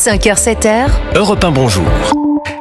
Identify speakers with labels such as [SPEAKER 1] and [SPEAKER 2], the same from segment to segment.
[SPEAKER 1] 5h, 7h.
[SPEAKER 2] Europe 1, bonjour.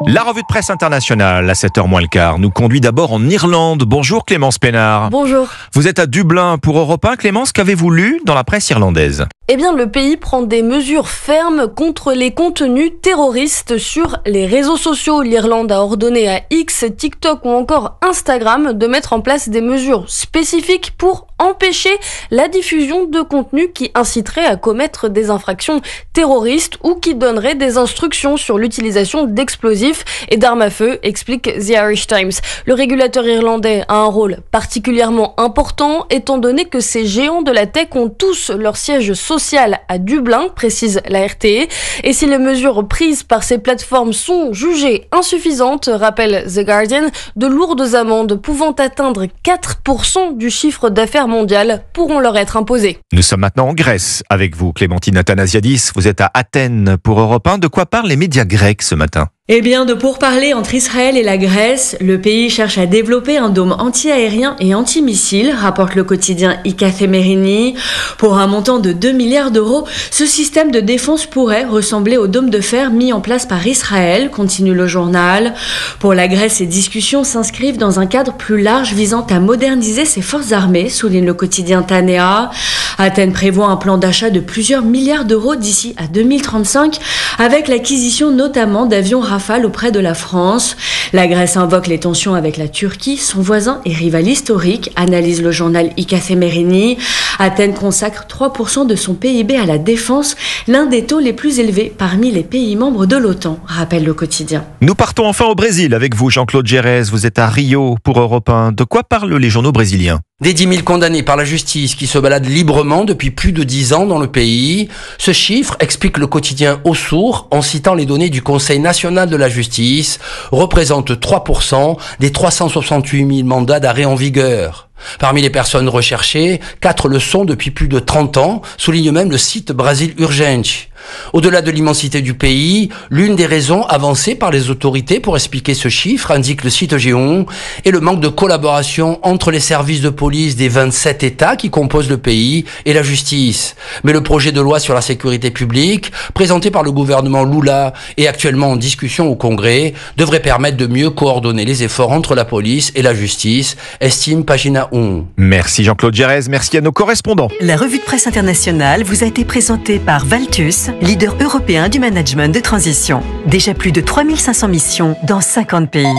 [SPEAKER 2] La revue de presse internationale à 7h moins le quart nous conduit d'abord en Irlande. Bonjour Clémence Pénard.
[SPEAKER 3] Bonjour.
[SPEAKER 2] Vous êtes à Dublin pour Europe 1. Clémence, qu'avez-vous lu dans la presse irlandaise ?
[SPEAKER 3] Eh bien, le pays prend des mesures fermes contre les contenus terroristes sur les réseaux sociaux. L'Irlande a ordonné à X, TikTok ou encore Instagram de mettre en place des mesures spécifiques pour empêcher la diffusion de contenus qui inciteraient à commettre des infractions terroristes ou qui donneraient des instructions sur l'utilisation d'explosifs et d'armes à feu, explique The Irish Times. Le régulateur irlandais a un rôle particulièrement important étant donné que ces géants de la tech ont tous leur siège social à Dublin, précise la RTE. Et si les mesures prises par ces plateformes sont jugées insuffisantes, rappelle The Guardian, de lourdes amendes pouvant atteindre 4% du chiffre d'affaires mondial pourront leur être imposées.
[SPEAKER 2] Nous sommes maintenant en Grèce avec vous, Clémentine Athanasiadis. Vous êtes à Athènes pour Europe 1. De quoi parlent les médias grecs ce matin ?
[SPEAKER 4] Eh bien, de pourparlers entre Israël et la Grèce, le pays cherche à développer un dôme anti-aérien et anti-missile, rapporte le quotidien Ikathemerini. Pour un montant de 2 milliards d'euros, ce système de défense pourrait ressembler au dôme de fer mis en place par Israël, continue le journal. Pour la Grèce, ces discussions s'inscrivent dans un cadre plus large visant à moderniser ses forces armées, souligne le quotidien Tanea. Athènes prévoit un plan d'achat de plusieurs milliards d'euros d'ici à 2035, avec l'acquisition notamment d'avions Rafale auprès de la France. La Grèce invoque les tensions avec la Turquie, son voisin et rival historique, analyse le journal Ikathemerini. Athènes consacre 3% de son PIB à la défense, l'un des taux les plus élevés parmi les pays membres de l'OTAN, rappelle le quotidien.
[SPEAKER 2] Nous partons enfin au Brésil avec vous, Jean-Claude Gérès. Vous êtes à Rio pour Europe 1. De quoi parlent les journaux brésiliens ?
[SPEAKER 5] Des 10 000 condamnés par la justice qui se baladent librement depuis plus de 10 ans dans le pays. Ce chiffre, explique le quotidien Au Sourd en citant les données du Conseil national de la justice, représente 3% des 368 000 mandats d'arrêt en vigueur. Parmi les personnes recherchées, 4 le sont depuis plus de 30 ans, souligne même le site Brasil Urgente. Au-delà de l'immensité du pays, l'une des raisons avancées par les autorités pour expliquer ce chiffre, indique le site Géon, est le manque de collaboration entre les services de police des 27 États qui composent le pays et la justice. Mais le projet de loi sur la sécurité publique, présenté par le gouvernement Lula et actuellement en discussion au Congrès, devrait permettre de mieux coordonner les efforts entre la police et la justice, estime Pagina 1.
[SPEAKER 2] Merci Jean-Claude Gérès, merci à nos correspondants.
[SPEAKER 1] La revue de presse internationale vous a été présentée par Valtus, leader européen du management de transition. Déjà plus de 3500 missions dans 50 pays.